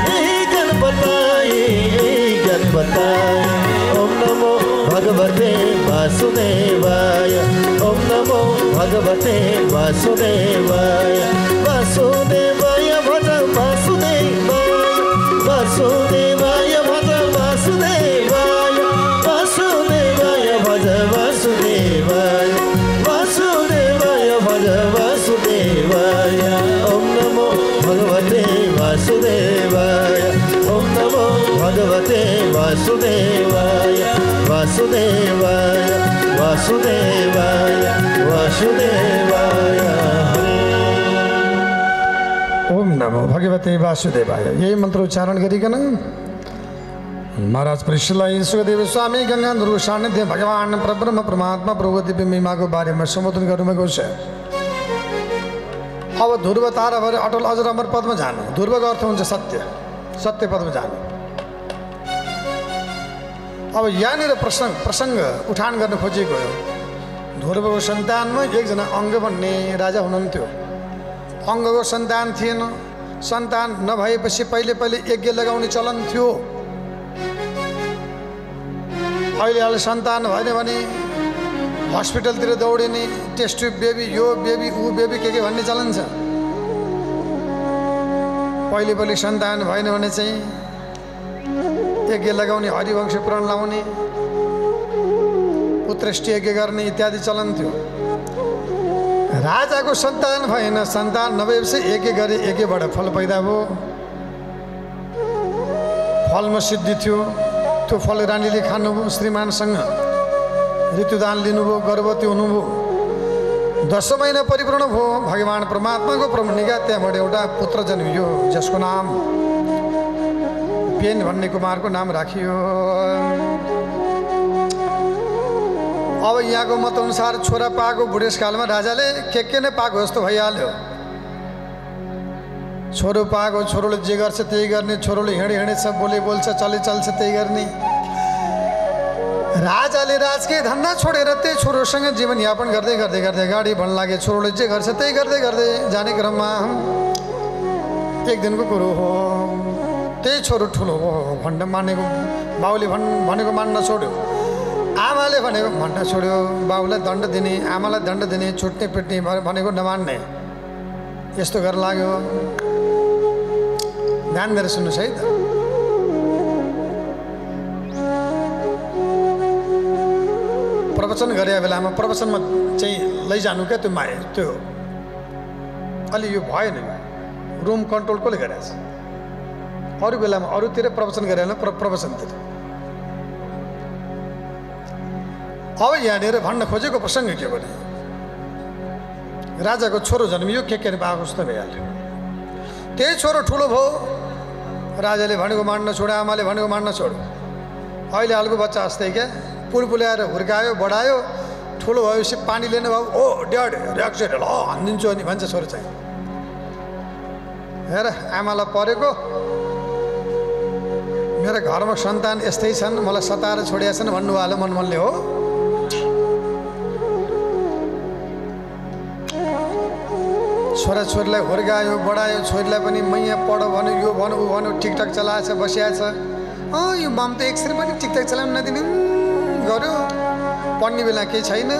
यही ज्ञान बताए यही ज्ञान बताए ओम नमो भगवते वासुदेवाय ओम नमो भगवते वासुदेवाय वासुदेवाय भज वासुदेवाय वासुदेवाय भज वासुदेवाय वासुदेवाय भज वासुदेवाय वासुदेवाय भज वासुदेवाय ओम नमो भगवते वासुदेवाय ओम नमो भगवते वासुदेवाय वासुदेवाय वासुदेवाय वासुदेवाय ओम नमो भगवते वासुदेवाय यही मंत्र उच्चारण गरिकन महाराज पृष्ठलाई सुखदेव स्वामी गंगा दुर्ग सान्निध्य भगवान परब्रह्म परमात्मा प्रभु दिव्य महिमाको बारेमा सम्बोधन गर्नुभएको छ। अब ध्रुव तारा भएर अटल अजर अमर पदमा जानु। ध्रुवको अर्थ हुन्छ सत्य, सत्य पदमा जानु। अब यहाँनिर प्रसङ्ग उठान गर्न खोजिएको हो। ध्रुवको सन्तानमा एकजना अङ्ग भन्ने राजा हुनुहुन्थ्यो। अङ्गको सन्तान थिएन। सन्तान नभएपछि पहिले यज्ञ लगाउने चलन थियो। अहिले सन्तान भएन भने हस्पिटलतिर दौडिने, टेस्ट ट्युब बेबी, यो बेबी ऊ बेबी के भन्ने चलन छ। पहिले सन्तान भएन भने चाहिँ यज्ञ लगाउने, हरिवंश पुराण लाउने, पुत्रेष्टि यज्ञ गर्ने इत्यादि चलन थियो। राजाको सन्तान भएन। सन्तान नभएपछि यज्ञ गरे, यज्ञबाट फल पैदा भयो। फलमा सिद्धि थियो। त्यो फल रानीले खानुभयो। श्रीमानसँग ऋतुदान लिनुभयो। गर्भवती हुनुभयो। 10 महिना परिपूर्ण भयो। भगवान परमात्माको प्रमुनिका त्यहाँबाट एउटा पुत्र जन्मियो जसको नाम पेन भन्ने कुमारको नाम राखियो। अब यहाँको मत अनुसार छोरा पाएको बुढेसकालमा राजाले के नै पाएको जस्तो भइहाल्यो। छोरो पाएको, छोरोले जे गर्छ त्यही गर्ने, छोरोले हिँडेछ, बोल्छ, चल्छ त्यही गर्ने। राजाले राजकै धन्दा छोडेर त्यही छोरोसँग जीवनयापन गर्दै अगाडि बढ्न लागे। छोरोले जे गर्छ त्यही गर्दै जाने क्रममा एक दिनको कुरो हो, त्यही छोरो ठुलो हो। भण्ड मानेको बाउले भनेको मान्न छोड्यो। आमाले भनेको भन्न छोड्यो। बाउलाई दण्ड दिने, आमालाई दण्ड दिने, छुट्ने पिट्ने भनेको नमान्ने, यस्तो गर्न लाग्यो। ध्यान दिएर सुन्नुहोस् है त। प्रवचन गरे बेलामा प्रवचनमा चाहिँ लैजानु क्या त्यो माया, त्यो अलि यो भएन। रुम कन्ट्रोल कसले गरेछ? अरू बेलामा अरूतिर प्रवचन गरेर प्रवचनतिर। अब यहाँनिर भन्न खोजेको प्रसङ्ग के भने राजाको छोरो जन्मियो, के पाएको जस्तो भइहाल्यो। त्यही छोरो ठुलो भयो। राजाले भनेको मान्न छोड्यो, आमाले भनेको मान्न छोड्यो। अहिले हालको बच्चा जस्तै क्या, पुलपुल्याएर हुर्कायो, बढायो, ठुलो भएपछि पानी लिने भयो। ओ ड्याड ऱ्याक्सेट ल हानिदिन्छु अनि भन्छ छोरो चाहिँ। हेर आमालाई परेको, मेरो घरमा सन्तान यस्तै छन्, मलाई सताएर छोडिया छन् भन्नुभयो होला मनले। हो छोराछोरीलाई हुर्कायो, बढायो। छोरीलाई पनि मैया पढ भन्यो, यो भन्यो, ऊ भन्यो, ठिकठाक चलाएछ, बसिआछ। यो माम त एकछिन पनि ठिकठाक चलाउनु नदिने गर्यो। पढ्ने बेला केही छैन।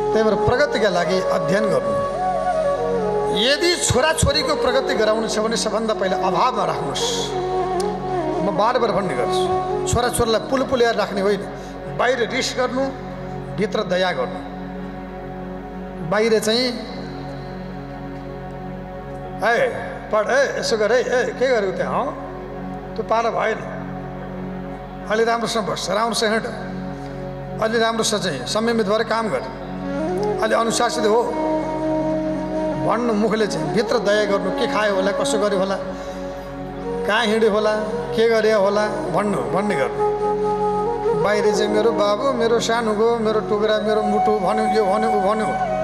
त्यही भएर प्रगतिका लागि अध्ययन गर्नु। यदि छोराछोरीको प्रगति गराउनु छ भने सबभन्दा पहिला अभावमा राख्नुहोस्। म बार भन्ने गर्छु, छोराछोरीलाई पुलपुल्याएर राख्ने होइन। बाहिर रिस गर्नु, भित्र दया गर्नु। बाहिर चाहिँ पढ, यसो गर, के गरेको त्यहाँ? त्यो पारा भएन। अलि राम्रोसँग बस, राम्रोसँग हिँड, अलि राम्रोसँग चाहिँ संयमित भएर काम गर, अलि अनुशासित हो भन्नु मुखले चाहिँ। भित्र दया गर्नु। के खायो होला, कसो गर्यो होला, कहाँ हिँड्यो होला, के गरे होला भन्ने गर्नु। बाहिर चाहिँ मेरो बाबु, मेरो सानो गो, मेरो टुक्रा, मेरो मुटु भन्यो, यो भन्यो, ऊ भन्यो,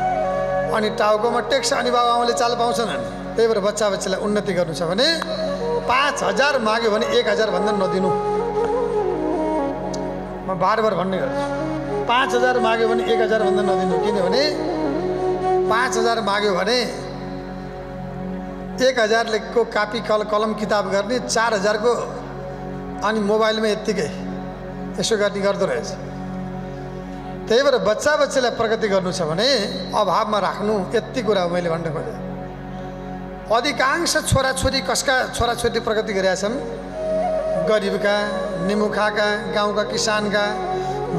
अनि टाउकोमा टेक्स। अनि बाबुआमाले चाल पाउँछन्। त्यही भएर बच्चालाई उन्नति गर्नु छ भने 5000 माग्यो भने 1000 भन्दा नदिनु। म बार भन्ने गर्छु, 5000 माग्यो भने 1000 भन्दा नदिनु। किनभने 5000 माग्यो भने 1000 को कापी कलम किताब गर्ने 4000 को अनि मोबाइलमा यत्तिकै यसो गर्ने गर्दो रहेछ। त्यही भएर बच्चालाई प्रगति गर्नु छ भने अभावमा राख्नु, यति कुरा मैले भन्न खोजेँ। अधिकांश छोराछोरी कसका छोराछोरी प्रगति गरेका छन्? गरिबका, निमुखाका, गाउँका किसानका,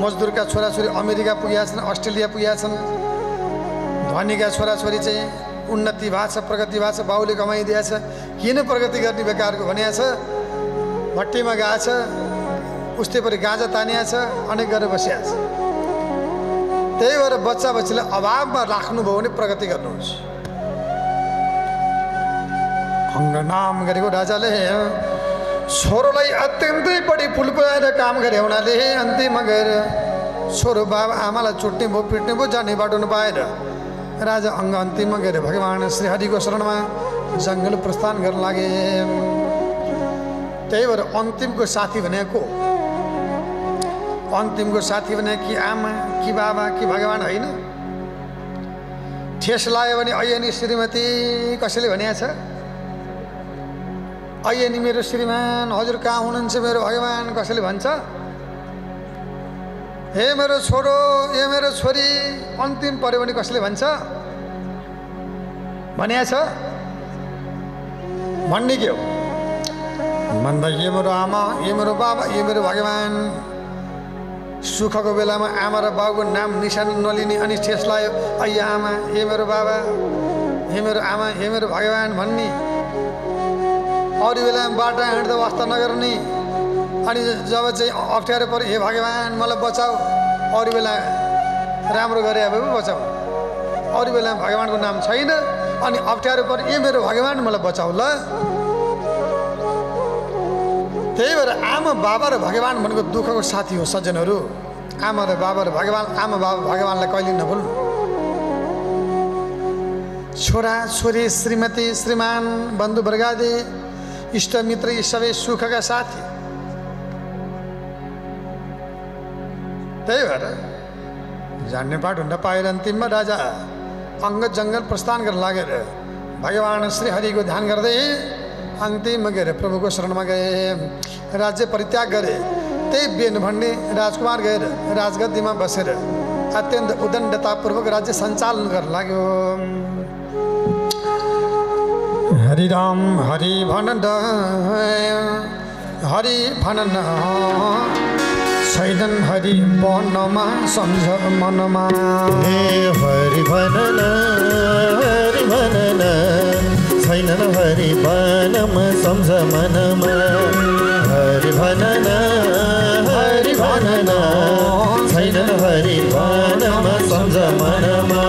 मजदुरका छोराछोरी अमेरिका पुगेका छन्, अस्ट्रेलिया पुगेका छन्। धनीका छोराछोरी चाहिँ उन्नति भएको छ, प्रगति भएको छ, बाउले कमाइदिएको छ। किन प्रगति गर्ने बेकारको भनिएको छ? भट्टीमा गएको छ, उस्तै परि गाँजा तानिएको छ, अनेक गरेर बसिएको छ। त्यही भएर बच्चालाई अभावमा राख्नुभयो भने प्रगति गर्नुहोस्। अङ्ग नाम गरेको राजाले छोरोलाई अत्यन्तै बढी पुल पुऱ्याएर काम गरे हुनाले अन्तिममा गएर छोरो बाबा आमालाई चुट्ने भयो, पिट्ने भयो, जाने बाटो नपाएर राजा अङ्ग अन्तिममा गएर भगवान् श्री हरिको शरणमा जङ्गल प्रस्थान गर्न लागे। त्यही भएर अन्तिमको साथी भनेको, अन्तिमको साथी भने कि आमा कि बाबा कि भगवान् होइन। ठेस लाग्यो भने ऐयनी श्रीमती कसैले भनेको छ? ऐयनी मेरो श्रीमान, हजुर कहाँ हुनुहुन्छ मेरो भगवान् कसैले भन्छ? हे मेरो छोरो, हे मेरो छोरी अन्तिम पर्यो भने कसैले भन्छ? भनेको छ? भन्ने के हो? भन्दा ये मेरो आमा, ये मेरो बाबा, ये मेरो भगवान्। सुखको बेलामा आमा र बाबुको नाम निशान नलिने अनि ठेस लाग्यो ऐ आमा, हे मेरो बाबा, हे मेरो आमा, हे मेरो भगवान् भन्ने। अरू बेलामा बाटो हिँड्दा वास्ता नगर्ने, अनि जब चाहिँ अप्ठ्यारो पऱ्यो हे भगवान् मलाई बचाऊ, अरू बेला राम्रो गरे अब बचाऊ। अरू बेलामा भगवान्को नाम छैन, अनि अप्ठ्यारो पऱ्यो ए मेरो भगवान् मलाई बचाऊ ल। त्यही भएर आमा बाबा र भगवान् भनेको दुःखको साथी हो सज्जनहरू। आमा र बाबा र भगवान्, आमा बाबा भगवान्लाई कहिले नभुल्नु। छोरा छोरी, श्रीमती श्रीमान, बन्धु वर्गादी, इष्टमित्र यी सबै सुखका साथी। त्यही भएर जान्ने बाटो नपाएर अन्तिममा राजा अङ्ग जङ्गल प्रस्थान गर्न लागेर भगवान् श्री हरिको ध्यान गर्दै अन्तिममा गएर प्रभुको शरणमा गए। राज्य परित्याग गरे। त्यही बेन भन्ने राजकुमार गएर राजगद्दीमा बसेर अत्यन्त उदण्डतापूर्वक राज्य सञ्चालन गर्न लाग्यो। हरि राम हरि भनन, हरि भनन छैनन् हरि वनमा सम्झ मनमा। हे हरि भनन, हरि भनन छैनन् हरि वनमा सम्झ मनमा। हरि भनन, हरि भनन छैनन् हरि वनमा सम्झ मनमा।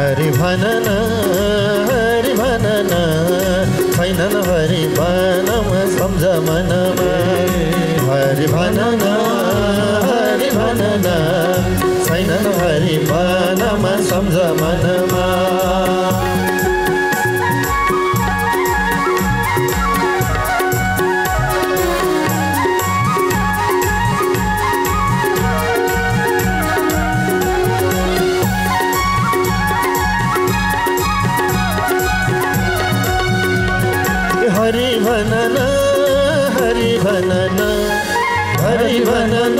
हरि भनन, हरि भनन छैनन् हरि वनमा सम्झ मनमा। हरि भनन, हरि भनन छैनन् हरि वनमा सम्झ मनमा। हरि भनन, हरि भनन, हरि भनन,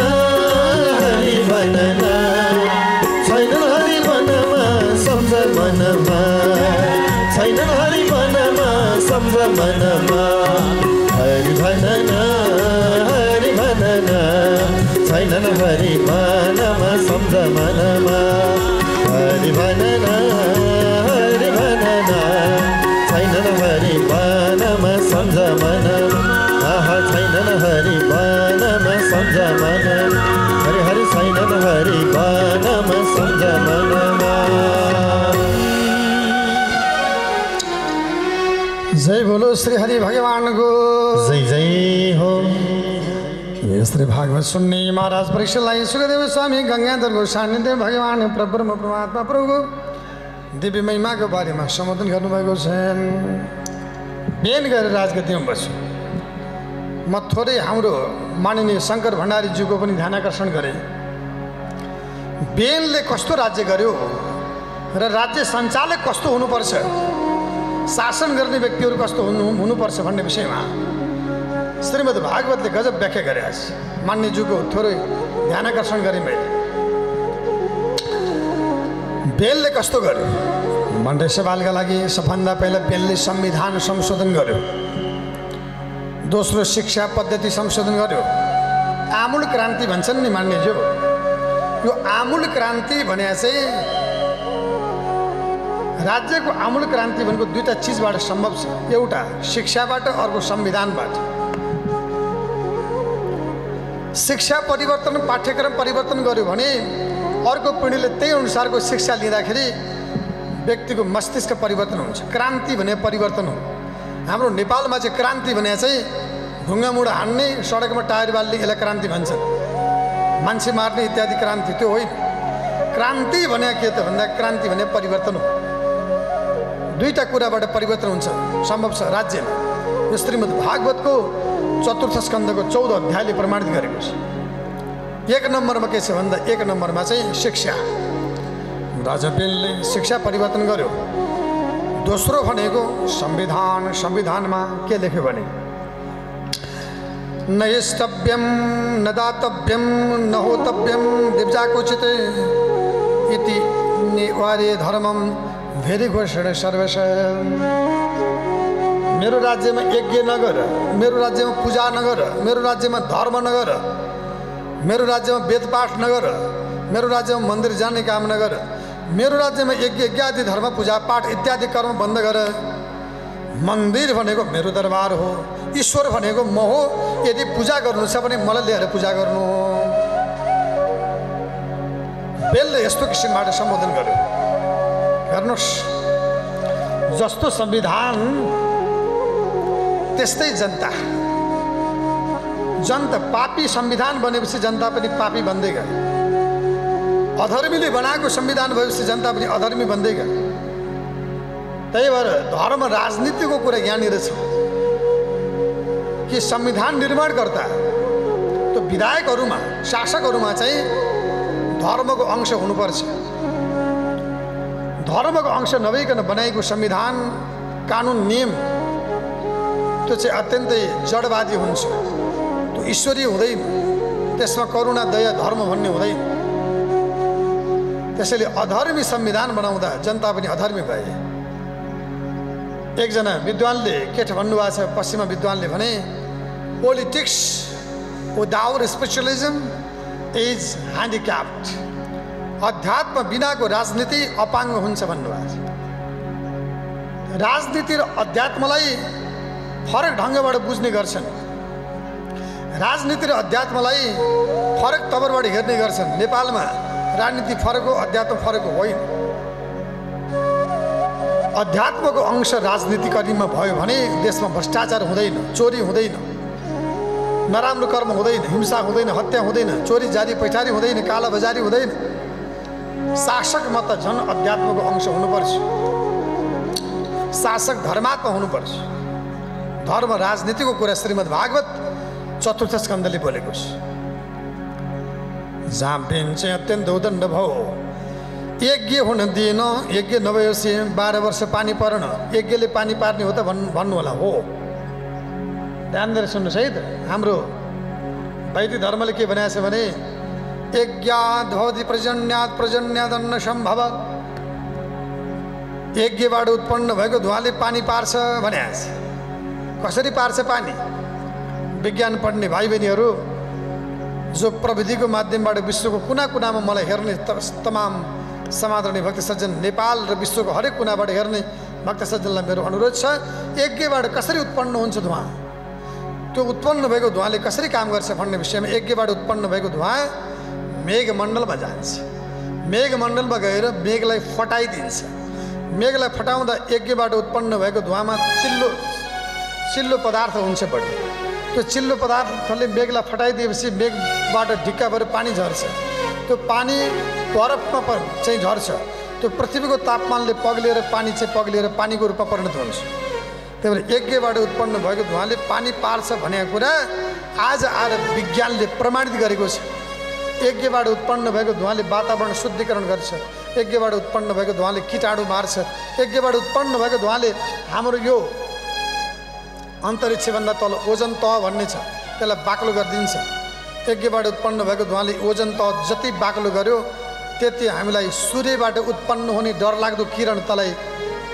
हरि भनन छैनन् हरि वनमा सम्झ मनमा। छैनन् हरि वनमा सम्झ मनमा। हरि भनन, हरि भनन छैनन् हरि वनमा सम्झ मनमा। हरि भनन, हरि भनन छैनन् हरि वनमा सम्झ मनमा। आहा छैनन् हरि वनमा सम्झ मनमा। हरि हरि छैनन् हरि वनमा सम्झ मनमा। जय बोलो श्री हरि भगवान को जय जय हो। श्री भागवत सुन्ने महाराज परीक्षालाई सुखदेव स्वामी गङ्गाधर गोसानीदेव भगवान परब्रह्म परमात्मा प्रभुको दिव्य महिमाको बारेमा सम्बोधन गर्नुभएको छ। बेन गरेर राजगद्दीमा बस्छु। म थोरै हाम्रो माननीय शङ्कर भण्डारीज्यूको पनि ध्यान आकर्षण गरेँ। बेनले कस्तो राज्य गर्यो र राज्य सञ्चालक कस्तो हुनुपर्छ, शासन गर्ने व्यक्तिहरू कस्तो हुनुपर्छ भन्ने विषयमा श्रीमद् भागवतले गजब व्याख्या गरेको छ। मान्यज्यूको थोरै ध्यान आकर्षण गरेँ मैले। बेनले कस्तो गर्यो भन्ने सवालका लागि सबभन्दा पहिला बेनले संविधान संशोधन गर्यो, दोस्रो शिक्षा पद्धति संशोधन गर्यो। आमूल क्रान्ति भन्छन् नि मान्यज्यू। यो आमूल क्रान्ति भने चाहिँ राज्यको आमूल क्रान्ति भनेको दुईटा चिजबाट सम्भव छ, एउटा शिक्षाबाट, अर्को संविधानबाट। शिक्षा परिवर्तन, पाठ्यक्रम परिवर्तन गर्यो भने अर्को पिँढीले त्यही अनुसारको शिक्षा लिँदाखेरि व्यक्तिको मस्तिष्क परिवर्तन हुन्छ। क्रान्ति भने परिवर्तन हो। हाम्रो नेपालमा चाहिँ क्रान्ति भने चाहिँ ढुङ्गा मुढा हान्ने, सडकमा टायर बाल्ने, यसलाई क्रान्ति भन्छ। मान्छे मार्ने इत्यादि क्रान्ति त्यो होइन। क्रान्ति भने के त भन्दा क्रान्ति भने परिवर्तन हो। दुईटा कुराबाट परिवर्तन हुन्छ, सम्भव छ राज्यमा। यो श्रीमद् भागवतको 4th स्कन्धको 14 अध्यायले प्रमाणित गरेको छ। 1 नम्बरमा के छ भन्दा 1 नम्बरमा चाहिँ शिक्षा। राजा बेनले शिक्षा परिवर्तन गर्यो। दोस्रो भनेको संविधान। संविधानमा के लेख्यो भने न यस्तव्यम न दातव्यम न होतव्यम दिव्याकोचित इति निवार्य धर्मम भेरी घोषण सर्वश। मेरो राज्यमा यज्ञ नगर, मेरो राज्यमा पूजा नगर, मेरो राज्यमा धर्म नगर, मेरो राज्यमा वेदपाठ नगर, मेरो राज्यमा मन्दिर जाने काम नगर, मेरो राज्यमा यज्ञ इत्यादि धर्म पूजा पाठ इत्यादि कर्म बन्द गर। मन्दिर भनेको मेरो दरबार हो, ईश्वर भनेको म हो। यदि पूजा गर्नु छ भने मलाई ल्याएर पूजा गर्नु हो। बेलले यस्तो किसिमबाट सम्बोधन गर्यो। हेर्नुहोस्, जस्तो संविधान त्यस्तै जनता। जनता पापी संविधान बनेपछि जनता पनि पापी बन्दै गयो। अधर्मीले बनाएको संविधान भएपछि जनता पनि अधर्मी बन्दै गयो। त्यही भएर धर्म राजनीतिको कुरा यहाँनिर छ कि संविधान निर्माणकर्ता त्यो विधायकहरूमा, शासकहरूमा चाहिँ धर्मको अंश हुनुपर्छ। धर्मको अंश नभइकन बनाएको संविधान, कानुन, नियम त्यो चाहिँ अत्यन्तै जडवादी हुन्छ। त्यो ईश्वरीय हुँदैन। त्यसमा करुणा, दया, धर्म भन्ने हुँदैन। त्यसैले अधर्मी संविधान बनाउँदा जनता पनि अधर्मी भए। एकजना विद्वानले के भन्नुभएको छ, पश्चिमा विद्वानले भने politics without spiritualism is handicapped. अध्यात्म बिनाको राजनीति अपाङ्ग हुन्छ भन्नुभएको छ। राजनीति र अध्यात्मलाई फरक ढङ्गबाट बुझ्ने गर्छन्। राजनीति र अध्यात्मलाई फरक तवरबाट हेर्ने गर्छन्। नेपालमा राजनीति फरक हो, अध्यात्म फरक होइन। अध्यात्मको अंश राजनीतिकरणमा भयो भने देशमा भ्रष्टाचार हुँदैन, चोरी हुँदैन, नराम्रो कर्म हुँदैन, हिंसा हुँदैन, हत्या हुँदैन, चोरी जारी पैठारी हुँदैन, कालाबजारी हुँदैन। शासकमा त झन् अध्यात्मको अंश हुनुपर्छ। शासक धर्मात्मा हुनुपर्छ। धर्म राजनीतिको कुरा श्रीमद् भागवत 4th स्कन्धले बोलेको छ। जहाँ बेन चाहिँ अत्यन्त उदण्ड भयो। यज्ञ हुन दिएन, यज्ञ नभएपछि 12 वर्ष पानी परेन। यज्ञले पानी पार्ने हो त भन्नु होला। हो, ध्यान दिएर सुन्नुहोस् है त। हाम्रो वैदिक धर्मले के भनेको छ भने यज्ञाद् भवति पर्जन्यात्, पर्जन्याद् अन्न सम्भव। यज्ञबाट उत्पन्न भएको धुवाले पानी पार्छ भनेको छ। कसरी पार्छ पानी? विज्ञान पढ्ने भाइ बहिनीहरू जो प्रविधिको माध्यमबाट विश्वको कुना कुनामा मलाई हेर्ने तमाम समादरणीय भक्त सज्जन, नेपाल र विश्वको हरेक कुनाबाट हेर्ने भक्त सज्जनलाई मेरो अनुरोध छ, यज्ञबाट कसरी उत्पन्न हुन्छ धुवा, त्यो उत्पन्न भएको धुवाले कसरी काम गर्छ भन्ने विषयमा यज्ञबाट उत्पन्न भएको धुवा मेघमण्डलमा जान्छ। मेघमण्डलमा गएर मेघलाई फटाइदिन्छ। मेघलाई फटाउँदा यज्ञबाट उत्पन्न भएको धुवामा चिल्लो पदार्थ हुन्छ बढी। त्यो चिल्लो पदार्थले मेघलाई फटाइदिएपछि मेघबाट ढिक्का भएर पानी झर्छ। त्यो पानी बरफमा चाहिँ झर्छ। त्यो पृथ्वीको तापमानले पग्लिएर पानी चाहिँ पग्लिएर पानीको रूपमा परिणत हुन्छ। त्यही भएर यज्ञबाट उत्पन्न भएको धुवाँले पानी पार्छ भनेको कुरा आज आएर विज्ञानले प्रमाणित गरेको छ। यज्ञबाट उत्पन्न भएको धुवाँले वातावरण शुद्धिकरण गर्छ। यज्ञबाट उत्पन्न भएको धुवाँले कीटाणु मार्छ। यज्ञबाट उत्पन्न भएको धुवाँले हाम्रो यो अन्तरिक्षभन्दा तल ओजन तह भन्ने छ त्यसलाई बाक्लो गरिदिन्छ। यज्ञबाट उत्पन्न भएको धुवाँले ओजन तह जति बाक्लो गर्यो त्यति हामीलाई सूर्यबाट उत्पन्न हुने डरलाग्दो किरण तलाई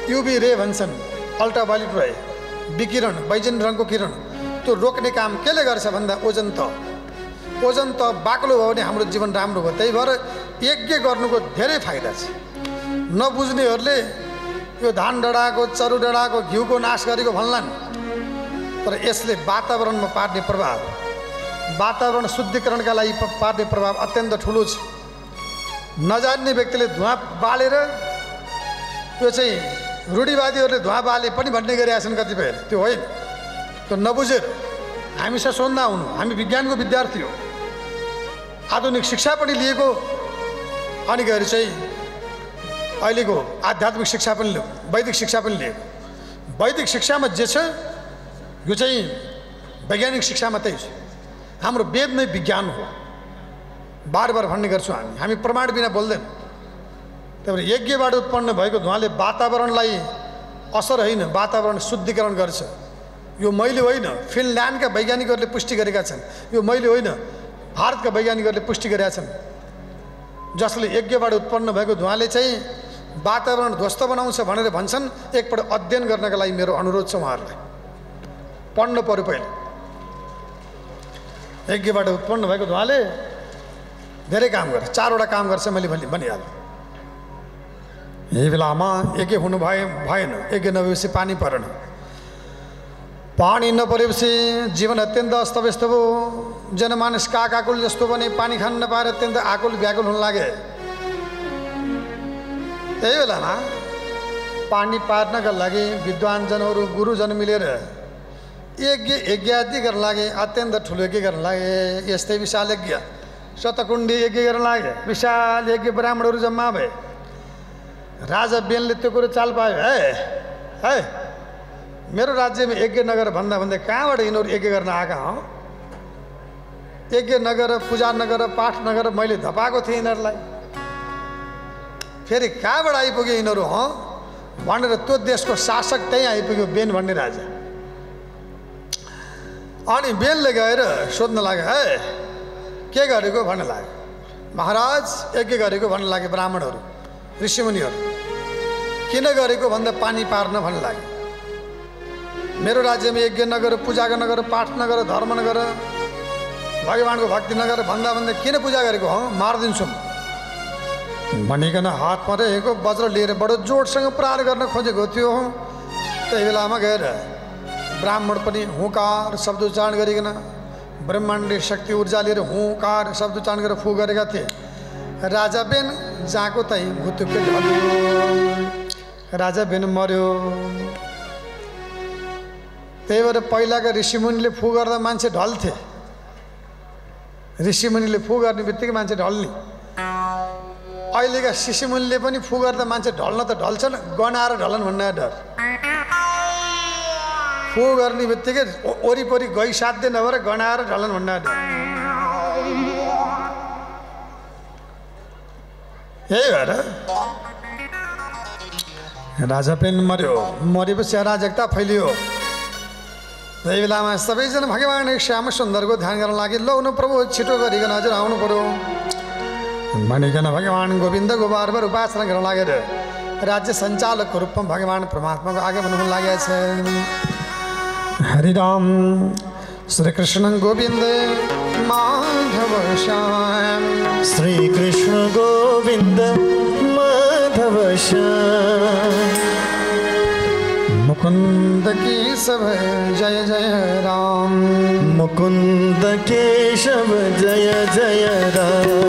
युभी रे भन्छन्, अल्ट्राभायोलेट रे विकिरण, बैजनी रङको किरण, त्यो रोक्ने काम केले गर्छ भन्दा ओजन तह बाक्लो भयो भने हाम्रो जीवन राम्रो भयो। त्यही भएर यज्ञ गर्नुको धेरै फाइदा छ। नबुझ्नेहरूले यो धान डढाएको चरु डढाएको घिउको नाश गरेको भन्लान्, तर यसले वातावरणमा पार्ने प्रभाव, वातावरण शुद्धिकरणका लागि पार्ने प्रभाव अत्यन्त ठुलो छ। नजान्ने व्यक्तिले धुवाँ बालेर त्यो चाहिँ रूढिवादीहरूले धुवाँ बाले पनि भन्ने गरिरहेका छन् कतिपय, त्यो होइन। त्यो नबुझेर हामीसँग सोध्न आउनु, हामी विज्ञानको विद्यार्थी हो, आधुनिक शिक्षा पनि लिएको, अनि गएर चाहिँ अहिलेको आध्यात्मिक शिक्षा पनि लियो, वैदिक शिक्षा पनि लिएको। वैदिक शिक्षामा जे छ यो चाहिँ वैज्ञानिक शिक्षामा त्यही छ। हाम्रो वेद नै विज्ञान हो, बार बार भन्ने गर्छौँ हामी प्रमाण बिना बोल्दैन। त्यही भएर यज्ञबाट उत्पन्न भएको धुवाँले वातावरणलाई असर होइन, वातावरण शुद्धिकरण गर्छ। यो मैले होइन, फिनल्यान्डका वैज्ञानिकहरूले पुष्टि गरेका छन्। यो मैले होइन, भारतका वैज्ञानिकहरूले पुष्टि गरेका छन्, जसले यज्ञबाट उत्पन्न भएको धुवाँले चाहिँ वातावरण ध्वस्त बनाउँछ भनेर भन्छन्। एकपल्ट अध्ययन गर्नका लागि मेरो अनुरोध छ उहाँहरूलाई, पढ्नु पर्यो पहिला। यज्ञबाट उत्पन्न भएको धुवाँले धेरै काम गर्छ, 4वटा काम गर्छ मैले भनिहालेँ। यही बेलामा यज्ञ हुनु भएन, यज्ञ नभएपछि पानी परेन। पानी नपरेपछि जीवन अत्यन्त अस्तव्यस्त भयो। जनमानस काकाकुल जस्तो भने पानी खान नपाएर अत्यन्त आकुल व्याकुल हुन लागे। त्यही बेलामा पानी पार्नका लागि विद्वानजनहरू गुरुजन मिलेर यज्ञ गर्न लागे, अत्यन्त ठुलो यज्ञ गर्न लागे। यस्तै विशाल यज्ञ, शतकुण्डी यज्ञ गर्न लागे, विशाल यज्ञ, ब्राह्मणहरू जम्मा भए। राजा बेनले त्यो कुरो चाल पायो, है मेरो राज्यमा यज्ञ नगर भन्दा भन्दै कहाँबाट यिनीहरू यज्ञ गर्न आएका हँ? यज्ञ नगर, पूजा नगर, पाठ नगर मैले धपाएको थिएँ यिनीहरूलाई, फेरि कहाँबाट आइपुग्यो यिनीहरू हँ भनेर त्यो देशको शासक त्यहीँ आइपुग्यो, बेन भन्ने राजा। अनि बेनले गएर सोध्न लाग्यो, है के गरेको भन्न लाग्यो। महाराज यज्ञ गरेको भन्न लाग्यो ब्राह्मणहरू, ऋषिमुनिहरू। किन गरेको भन्दा पानी पार्न भन्न लाग्यो। मेरो राज्यमा यज्ञ नगर, पूजा नगर, पाठ नगर, धर्म नगर, भगवानको भक्ति नगर भन्दा भन्दै किन पूजा गरेको हँ? मारिदिन्छु भनिकन हातमा रहेको वज्र लिएर बडो जोडसँग प्रहार गर्न खोजेको थियो। त्यही बेलामा गएर ब्राह्मण पनि हुँकार शब्द उच्चारण गरिकन ब्रह्माण्डीय शक्ति ऊर्जा लिएर हुँकार शब्द उच्चारण गरेर फु गरेका थिए। राजा बेन जहाँको तहीँ भुतुक्कै ढल्यो, राजा बेन मर्यो। त्यही भएर पहिलाका ऋषिमुनिले फु गर्दा मान्छे ढल्थे, ऋषिमुनिले फु गर्ने बित्तिकै मान्छे ढल्ने। अहिलेका शिशुमुनिले पनि फु गर्दा मान्छे ढल्न त ढल्छन्, गनाएर ढलन भन्ने डर। फु गर्ने बित्तिकै वरिपरि गई साध्य नभएर गनाएर ढलन भन्ने डर। यही भएर राजा पेन मर्यो। मरेपछि अराजकता फैलियो। त्यही बेलामा सबैजना भगवान श्याम सुन्दरको ध्यान गर्न लागि, लौ प्रभु छिटो गरिकन हजुर आउनु पर्यो भनिकन भगवान गोविन्दको बार बार उपासना गर्न लागेर राज्य सञ्चालकको रूपमा भगवान परमात्माको आगमन हुन लागेको छ। हरिराम श्री कृष्ण गोविन्द माधव श्याम, श्री कृष्ण गोविन्द माधव श्याम, मुकुंद केशव जय जय राम, मुकुंद केशव जय जय राम।